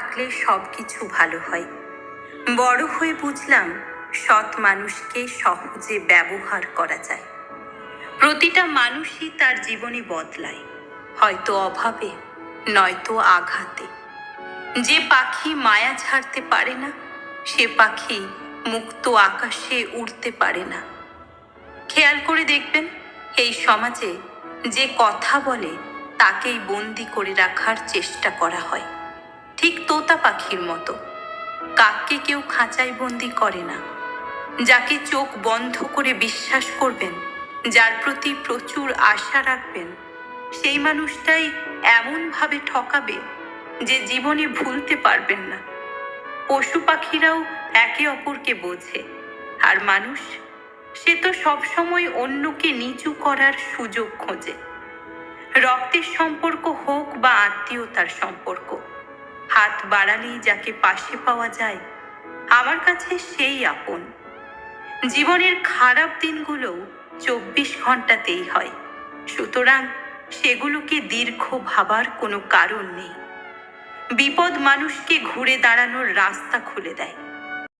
থাকলে সব কিছু ভালো হয়। বড় হয়ে বুঝলাম সৎ মানুষকে সহজে ব্যবহার করা যায়। প্রতিটা মানুষই তার জীবনে বদলায়, হয়তো অভাবে, নয়তো আঘাতে। যে পাখি মায়া ছাড়তে পারে না, সে পাখি মুক্ত আকাশে উড়তে পারে না। খেয়াল করে দেখবেন, এই সমাজে যে কথা বলে তাকেই বন্দি করে রাখার চেষ্টা করা হয়, ঠিক তোতা পাখির মতো। কাককে কেউ খাঁচায় বন্দি করে না। যাকে চোখ বন্ধ করে বিশ্বাস করবেন, যার প্রতি প্রচুর আশা রাখবেন, সেই মানুষটাই এমনভাবে ঠকাবে যে জীবনে ভুলতে পারবেন না। পশু পাখিরাও একে অপরকে বোঝে, আর মানুষ, সে তো সবসময় অন্যকে নিচু করার সুযোগ খোঁজে। রক্তের সম্পর্ক হোক বা আত্মীয়তার সম্পর্ক, হাত বাড়ালেই যাকে পাশে পাওয়া যায়, আমার কাছে সেই আপন। জীবনের খারাপ দিনগুলো 24 ঘন্টাতেই হয়, সুতরাং সেগুলোকে দীর্ঘ ভাবার কোনো কারণ নেই। বিপদ মানুষকে ঘুরে দাঁড়ানোর রাস্তা খুলে দেয়।